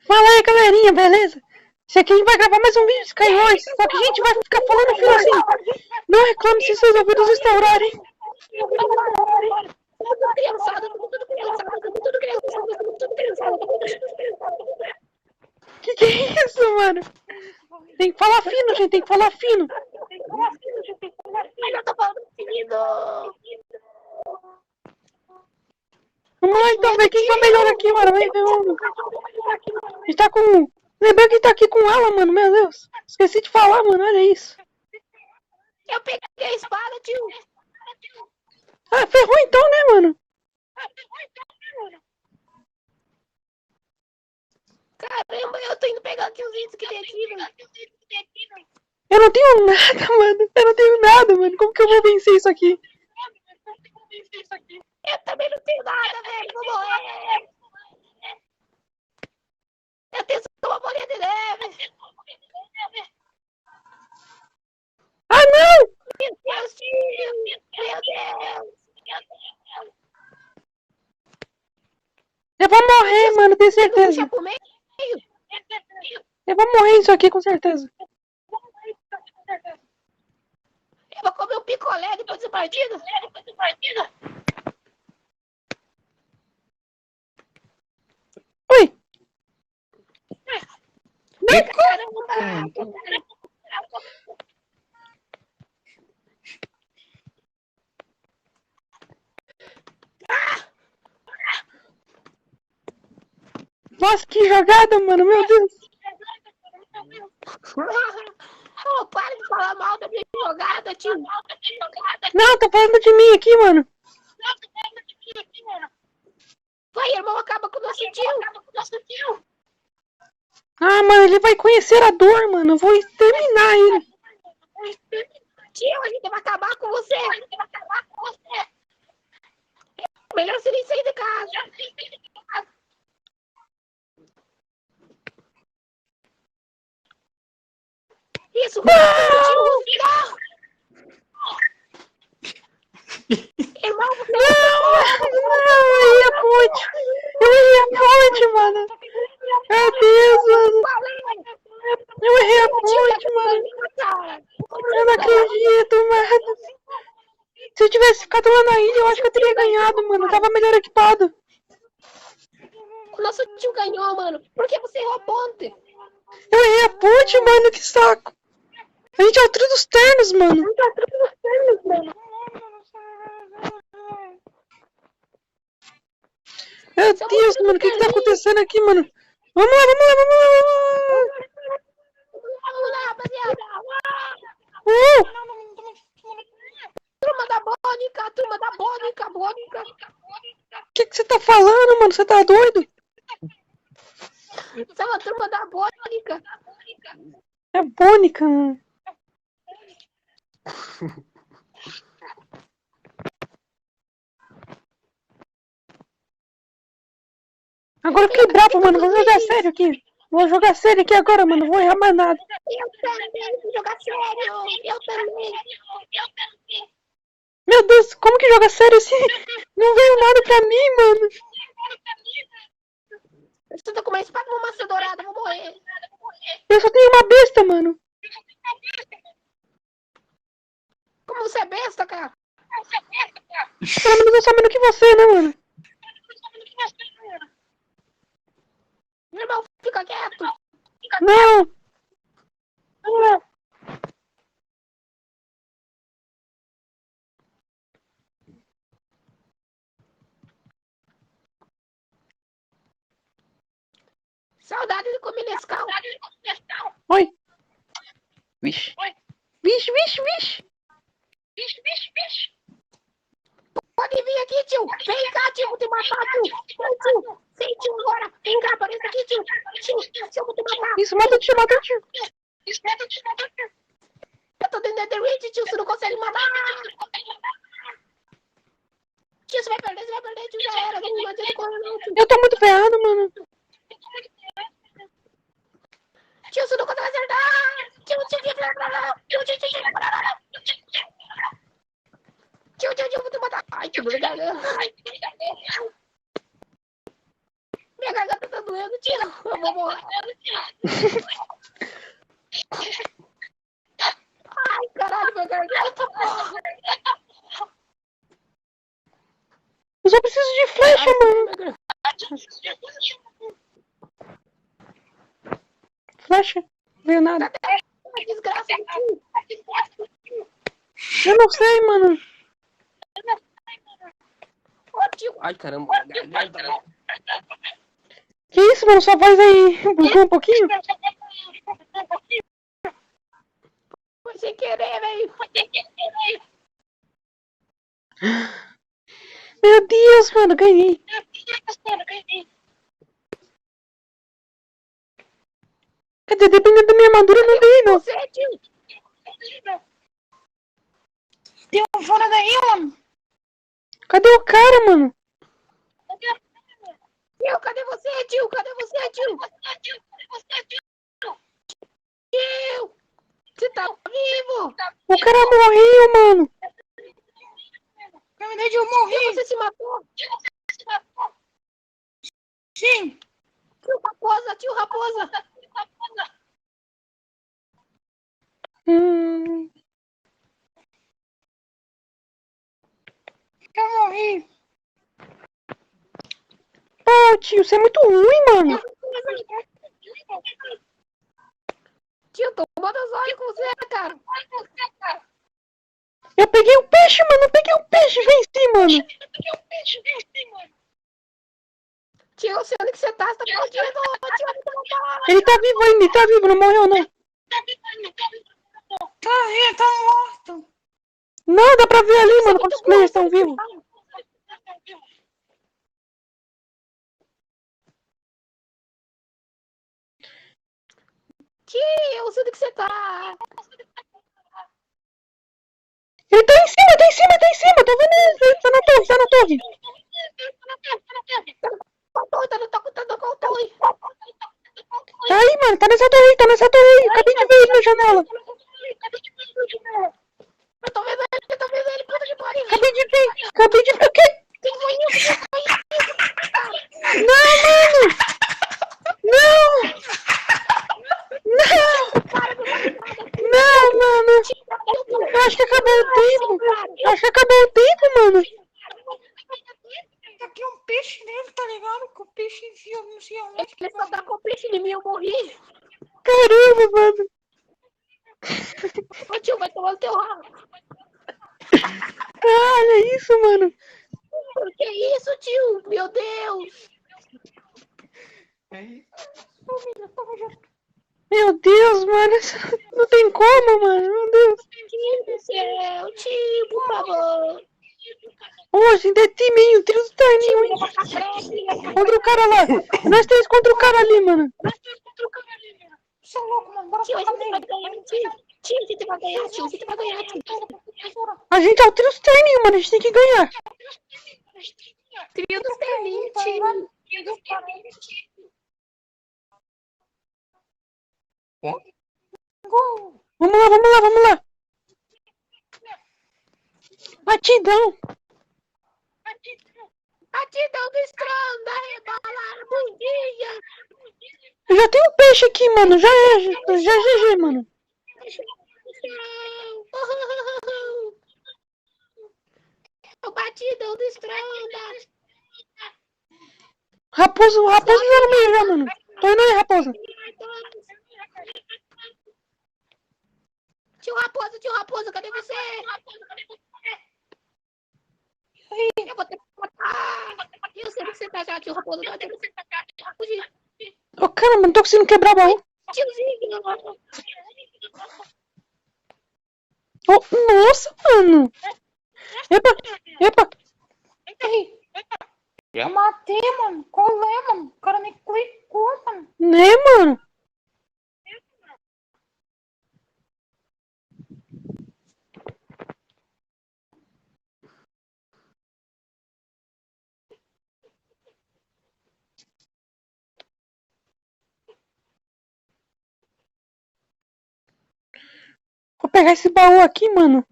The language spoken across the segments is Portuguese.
Fala aí, galerinha, beleza? Esse aqui a gente vai gravar mais um vídeo de Skywars, só que a gente vai ficar falando fio assim. Não reclame se seus ouvidos estourarem. Que é isso, mano? Tem que falar fino, gente, tem que falar fino. Mas eu tô falando fino. Vamos lá então, ver quem tá melhor aqui, mano. Vem, vamos. A gente tá com... Lembrando que a gente tá aqui com ela, mano, meu Deus. Esqueci de falar, mano, olha isso. Eu peguei a espada, tio. Ah, ferrou então, né, mano? Caramba, eu tô indo pegar aqui os itens que tem aqui, velho. Eu não tenho nada, mano. Eu não tenho nada, mano. Como que eu vou vencer isso aqui? Eu também não tenho nada, velho. Vou morrer. Eu tenho só uma bolinha de neve. Ah, não! Meu Deus, tio. Meu Deus. Eu vou morrer, mano, tenho certeza. Eu vou morrer isso aqui, com certeza. Eu vou comer um picolé depois da partida. Oi! Caramba. Nossa, que jogada, mano, meu Deus. Oh, para de falar mal da minha jogada, tio. Não, tá falando de mim aqui, mano. Vai, irmão, acaba com o nosso tio. Ah, mano, ele vai conhecer a dor, mano. Eu vou exterminar ele. Tio, a gente vai acabar com você. Melhor você nem sair de casa. Isso, tio. Irmão, você Não, eu errei a ponte. Eu errei a ponte, mano. Meu Deus, mano. Eu errei a ponte, mano. Eu não acredito, mano. Se eu tivesse ficado lá na ilha, eu acho que eu teria ganhado, mano. Eu tava melhor equipado. O nosso tio ganhou, mano. Por que você errou a ponte? Eu errei a ponte, mano. Que saco. A gente é o trio dos ternos, mano. Meu Deus, mano. O que tá acontecendo aqui, mano? Vamos lá. Vamos lá, rapaziada. Turma da Bônica. O que você tá falando, mano? Você tá doido? Isso é uma turma da Bônica. É Bônica. Agora eu fiquei bravo, mano. Vou jogar sério aqui. Vou jogar sério aqui agora, mano. Não vou errar mais nada. Eu também vou jogar sério. Eu também. Meu Deus, como que joga sério assim? Não veio nada pra mim, mano. Eu tô com uma espada e uma maçã dourada. Vou morrer. Eu só tenho uma besta, mano. Como você é besta, cara? Pelo menos eu sou menos que você, né, mano? Meu irmão, fica quieto. Não. Saudade de comer Nescau. Oi. Vixe. Pode vir aqui, tio. Vem cá, tio. Vou te matar, tio. Vem, tio, agora. Vem cá, apareça aqui, tio. Tio, vou te matar. Isso, mata o tio. Eu tô dentro da Netherite, tio. Você não consegue matar. Tio, você vai perder, tio. Já era. Não adianta correr, não, tio. Eu tô muito ferrado, mano. Tio, você não consegue acertar. Tio. Tio, vou te matar. Ai, tio, minha garganta tá doendo. morrendo, tira. Eu vou morrer. Ai, caralho, meu garganta, porra. Eu só preciso de flecha, mano. Flecha? Veio nada. Que desgraça do tio. Eu não sei, mano. Ô, tio. Ai, caramba, garganta. Que isso, mano? Sua voz aí bugou um pouquinho? Foi sem querer, velho. Meu Deus, mano, ganhei. Quer dizer, dependendo da minha armadura, não ganhei, não. Você, tio. Tem um fora daí, mano. Cadê o cara, mano? Tio, cadê você, tio? Cadê você, tio? Tio! Você tá vivo? O cara morreu, mano. Na verdade, eu morri. Você se matou? Sim. Tio Raposa, tio Raposa. Eu morri. Ô, tio, você é muito ruim, mano. Tio, tô tomando as olhos com você, cara. Eu peguei o peixe, mano. Eu peguei o peixe. Venci, mano. Tio, eu sei onde que você tá perdido. Tio, Ele tá vivo ainda. Ele tá vivo. Não morreu, não. Tá morto. Não, dá pra ver ali, mano. Quantos players estão vivos. Tio, eu sei onde que você tá. Ele tá em cima, tá em cima, tá em cima. Tô vendo ele. Tá na torre, tá na torre. Tá no torre. Tá aí, mano. Tá nessa torre aí, tá nessa torre aí. Acabei de ver ele na janela. Eu tô vendo ele, puta que pariu. Acabei de ver. O quê? Tem moinho. Não, mano. Não. Não, mano. Eu acho que acabou o tempo, mano. Aqui um peixe nele, tá ligado? Que o peixe enfia, não sei aonde. Ele só tá com o peixe em mim, eu morri. Caramba, mano. Ô tio, vai tomar no teu rabo. Olha isso, mano. Que isso, tio? Meu Deus. Meu Deus, mano. Não tem como, mano. Meu Deus. Tio do céu, tio, por favor. Hoje ainda é timinho, tira os terninhos. Contra o cara lá. Nós três contra o cara ali, mano. Você é louco, mano. Bora Tio, a ficar gente vai nele. ganhar, tio. Tio, a gente vai ganhar, tio. A gente vai ganhar, tio. A gente é o trio dos terninhos, mano. A gente tem que ganhar. Trio dos terninhos, tio. Vamos lá. Batidão. Batidão do estrondo, rebolar a bundinha. Eu já tenho peixe aqui, mano. Já é GG, mano. O batidão do estrondo. Raposo já no meio já, mano. Tô indo aí, raposa. Tio Raposo, cadê você? Eu vou ter que matar. Eu sei que você tá já, tio Raposo. Ô, cara, mano, não tô conseguindo quebrar baú. Tiozinho. Oh, nossa, mano. Epa. Eu matei, mano. Qual é, mano? O cara nem clicou, mano. Né, mano? Vou pegar esse baú aqui, mano.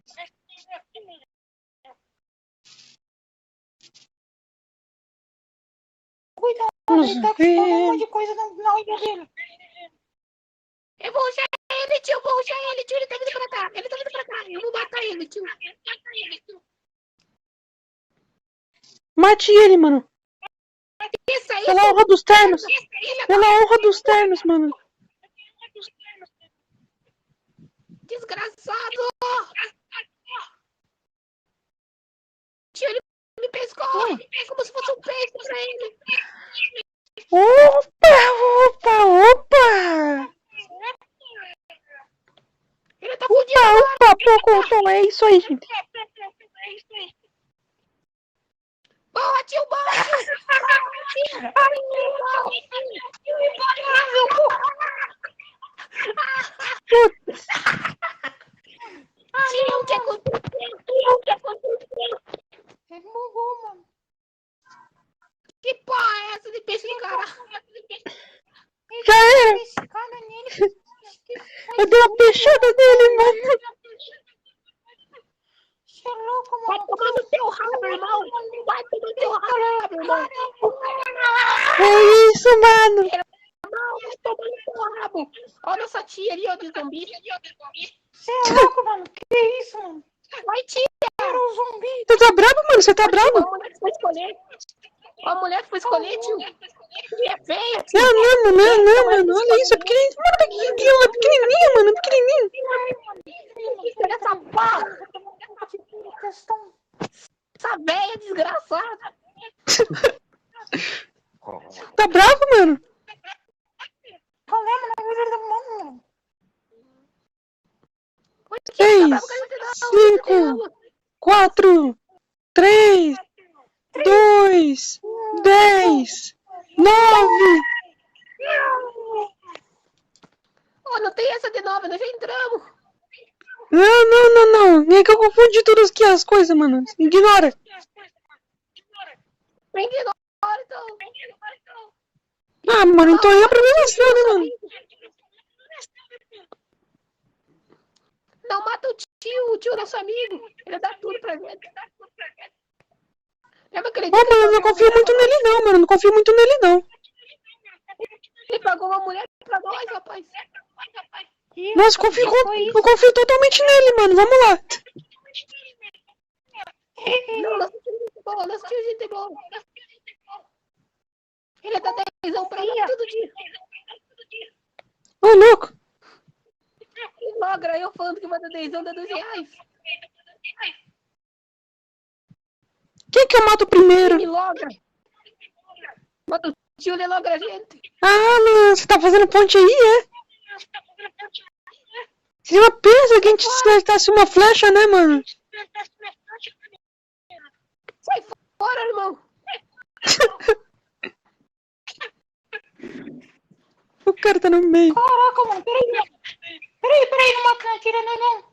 Cuidado. Mano, Vamos ele tá expondo um ver. monte de coisa na ilha dele. Eu vou ruxar ele, tio. Eu vou ruxar ele, tio. Ele tá vindo pra cá. Ele tá vindo pra cá. Eu vou matar ele, tio. Mate ele, mano. Isso aí, Pela honra dos ternos. Pela honra dos ternos, mano. desgraçado. Tio, ele me pescou. Como se fosse um peixe pra ele. Opa! Ele tá fudido agora. Opa, pouco, é isso aí, gente. Boa, tio, boa, tio. Putz, Tio, o que aconteceu? Ele morreu, mano. Que porra é essa de peixe no cara? já era. Esse cara nele. Eu dei uma peixada nele, mano. Você é louco, Vai mano. tomar no teu rabo, irmão. Vai tomar no teu rabo, irmão. É isso, mano. Não, vai tomar no teu rabo. Olha essa tia ali, ó, de zumbi. Você é louco, mano. Que isso, mano? Vai, tia. Era um zumbi. Você tá bravo, mano? Você tá A bravo? mulher que foi escolher. A mulher que foi escolher, tio. E é feia, tio. Não, mano. Olha isso, é pequenininho. Mano, é pequenininho, mano. Pequenininho. Olha essa porra. Essa velha desgraçada. Tá bravo, mano? Falei, mano, na vida do mundo. 6, 5, 4, 3, 2, 10, 9. Oh, não tem essa de nova, nós já entramos. Não. É que eu confundi todas aqui as coisas, mano. Ignora. Vem de novo, então. Ah, mano, então é pra mim assim, né, mano? Não mata o tio nosso amigo. Ele dá tudo pra gente. Lembra aquele Ô, dia que mano, eu não confio muito nele, não, mano. Não confio muito nele, não. ele pagou uma mulher pra nós, rapaz? Nossa, eu confio totalmente nele, mano. Vamos lá. Não, nosso tio é gente boa, nosso tio é gente boa. Ele dá 10 pra nós todo dia. Ô, louco. E logra, eu falando que vai dar 10, dá R$12. Quem que eu mato primeiro? Me logra. Mata o tio, ele logra a gente. Ah, mano, você tá fazendo ponte aí, é? Você pensa que a gente acertasse uma flecha, né, mano? Sai fora, irmão. O cara tá no meio. Caraca, mano, peraí, não mata, não atira, não.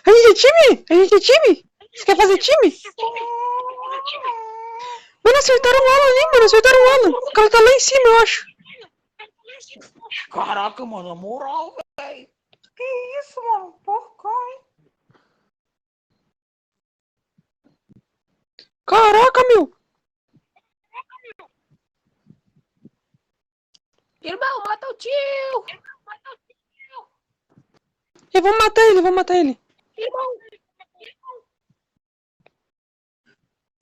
A gente é time? Você quer fazer time? Mano, acertaram o Alan ali, mano. O cara tá lá em cima, eu acho. Caraca, mano, na moral, velho. Que isso, mano, porca, hein? Caraca, meu. Irmão, mata o tio. Eu vou matar ele. Irmão,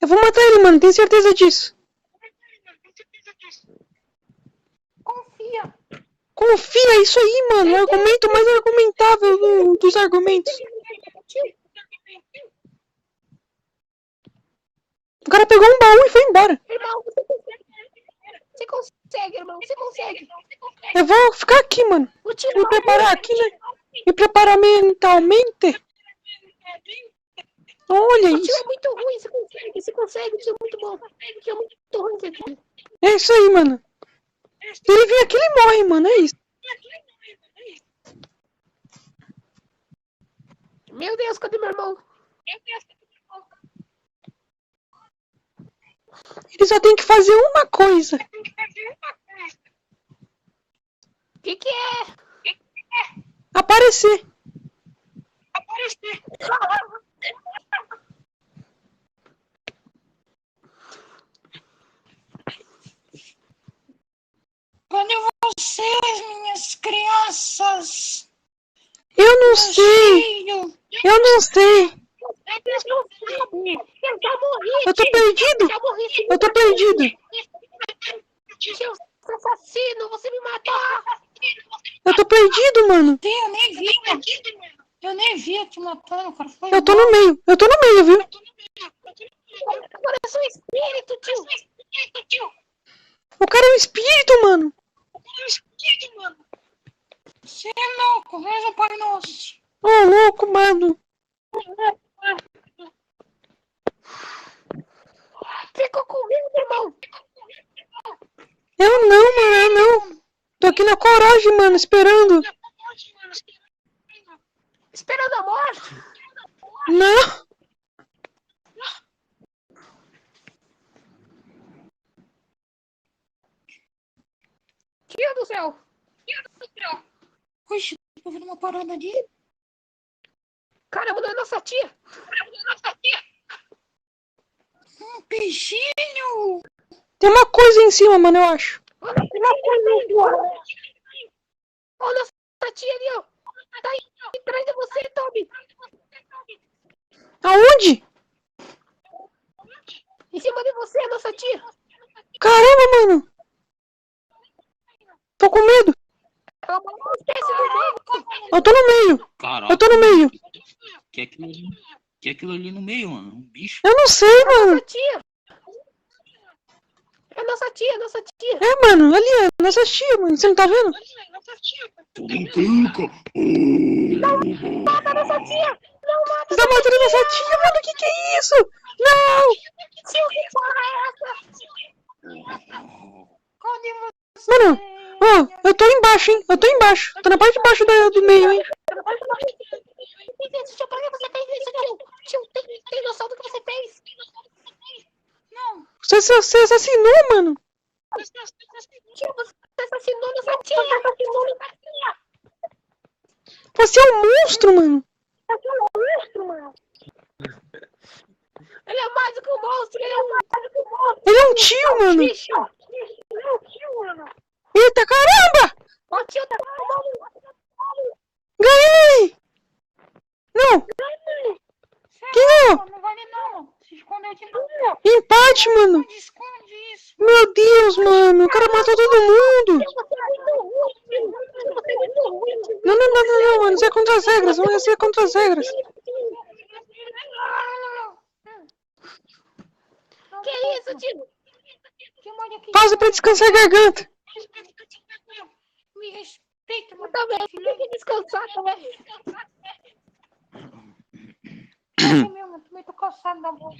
Eu vou matar ele, mano, tenho certeza disso. Confia, é isso aí, mano. O argumento mais argumentável dos argumentos. O cara pegou um baú e foi embora. irmão, você consegue, irmão, você consegue. Eu vou ficar aqui, mano. O tio Me preparar aqui, né? Me preparar mentalmente. Olha O tio isso. é muito ruim, você consegue, o tio é muito bom. O tio é muito ruim, você tio. É isso aí, mano. Se ele vir aqui, ele morre, mano. É isso. Meu Deus, cadê meu irmão? Ele só tem que fazer uma coisa. O que é? Aparecer. crianças. Eu não Meu sei. filho. Eu não sei. Ele não sabe. Eu já morri, Eu tô tio. perdido. Já morri. Você Eu tô perdido. Tio, assassino, você me matou. Eu tô perdido, mano. Eu nem vi, mano. Eu nem vi eu te matando, cara. Foi Eu tô mal. no meio. Eu tô no meio, viu? Agora eu sou espírito, tio. O cara é um espírito, mano. Você é louco. Reza o Pai Nosso. Ô, louco, mano. Ficou com medo, irmão. Eu não, mano. Eu não. Tô aqui na coragem, mano. Esperando. Esperando a morte. Não. Tia do céu. Oxe, tô vendo uma parada ali. Caramba, não é nossa tia. Um peixinho. Tem uma coisa em cima, mano, eu acho. Olha nossa tia ali, ó. Tá aí atrás de você, Toby. Aonde? Em cima de você, nossa tia. Caramba, mano. Tô com medo. É uma espécie do meio. Eu tô no meio. Caraca. Eu tô no meio. Que é aquilo ali no meio, mano? Um bicho. Eu não sei, mano. Nossa tia. É nossa tia. É, mano. Ali é nossa tia, mano. Você não tá vendo? Tô brincando, cara. Mata nossa tia. Não mata Você tá matando nossa tia, mano. Que é isso? Não. tio. Que porra é essa? Cadê você? Mano, ó, eu tô embaixo, hein? Eu tô embaixo. Tô na parte de baixo do meio, hein? Deixa eu pagar, você fez isso, tio. Tio, tem noção do que você fez? Não. Você assassinou, mano. Tio, você assassinou nossa tia. Você é um monstro, mano. Ele é mais do que um monstro. Ele é um tio, mano. Bicho. Ele é um tio, mano. Eita, caramba! Ó, tio, tá Ganhei! Não! Quem ganhou? Não vale não. Se escondeu de novo. Empate, mano. Onde esconde isso? Meu Deus, mano. O cara matou todo mundo. Você é muito ruim. Você é muito ruim. Não, mano. Isso é contra as regras. Vamos ser contra as regras. Que isso, tio? Pausa pra descansar a garganta. Me respeita, mano. Também, tem que descansar também. Eu mesmo, também tô cansado da boca.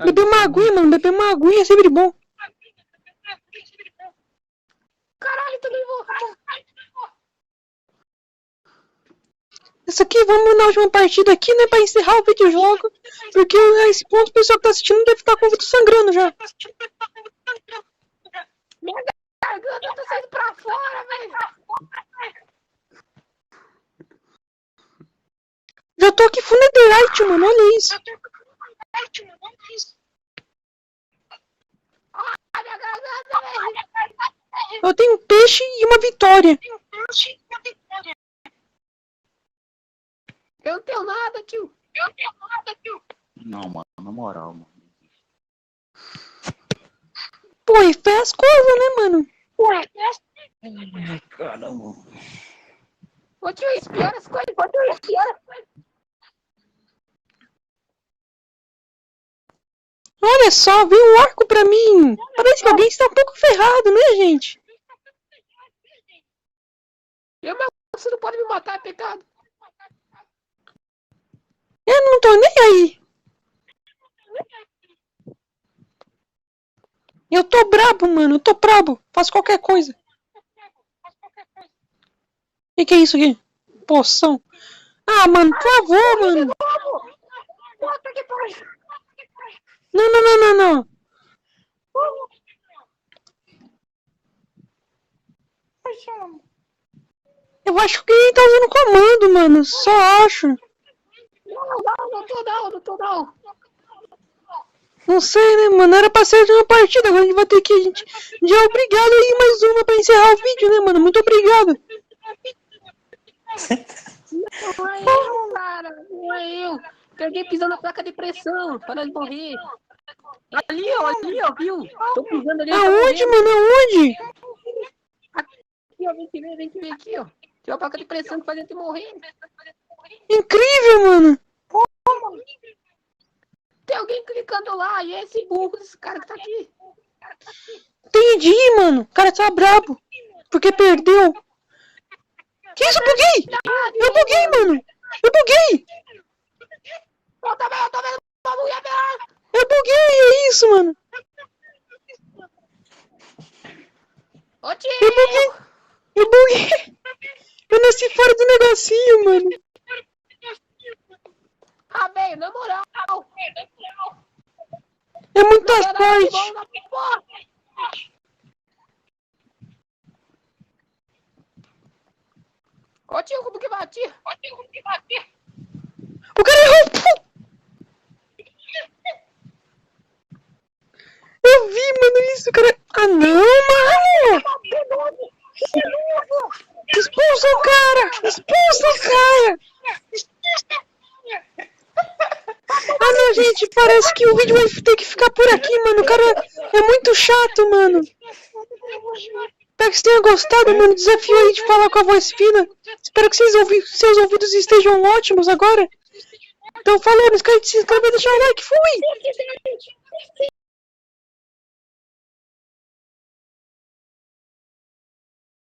Beber uma aguinha, mano. Beber uma aguinha é sempre bom. Caralho, também vou. Isso aqui, vamos na última partida aqui, né? Pra encerrar o videojogo. Porque a esse ponto o pessoal que tá assistindo deve estar com o ouvido sangrando já. Minha garganta tá saindo pra fora, velho. Já tô aqui full netherite, mano. Olha isso. A minha garganta, velho. Eu tenho um peixe e uma vitória. Eu não tenho nada, tio. Não, mano, na moral, mano. Pô, e fez as coisas, né, mano? Ai, caramba. Ô, tio, espiora as coisas. Olha só, veio um arco pra mim. Parece que alguém está um pouco ferrado, né, gente? Você não pode me matar, pecado. Eu não tô nem aí. Eu tô brabo, mano. Eu tô brabo. Faço qualquer coisa. Que é isso aqui? Poção. Ah, mano, por favor, mano. Puta que pariu. Não. Eu acho que ele tá usando comando, mano. Só acho. Não tô não. Não sei, né, mano? Era pra ser de uma partida, agora a gente vai ter que... A gente já é obrigado aí mais uma pra encerrar o vídeo, né, mano? Muito obrigado. Não é eu, cara. Não é eu. Peguei pisando na placa de pressão para ele morrer. Ali, ó, viu? Tô pisando ali. Aonde, mano? Aonde? Aqui, ó, vem te ver aqui, ó. Tem uma placa de pressão que faz ele morrer. Incrível, mano. Tem alguém clicando lá, e é esse burro desse cara que tá aqui. Entendi, mano. O cara tá brabo. Porque perdeu. Que isso? Eu buguei! Eu buguei, mano! Eu buguei! Eu tô vendo uma mulher mesmo. Eu buguei, é isso, mano! Ô, tio! Eu buguei! Eu buguei! Eu nasci fora do negocinho, mano! Ah, velho, na moral. É muita sorte! Ô, tio, como que bati? O cara errou! Eu vi, mano, isso, cara! Ah, não, mano! Expulsa o cara! Expulsa o cara! Ah, não, gente, parece que o vídeo vai ter que ficar por aqui, mano. O cara é muito chato, mano. Espero que vocês tenham gostado, mano. Desafio aí de falar com a voz fina. Espero que seus ouvidos estejam ótimos agora. Então, falou, não esquece de se inscrever e deixar o like. Fui!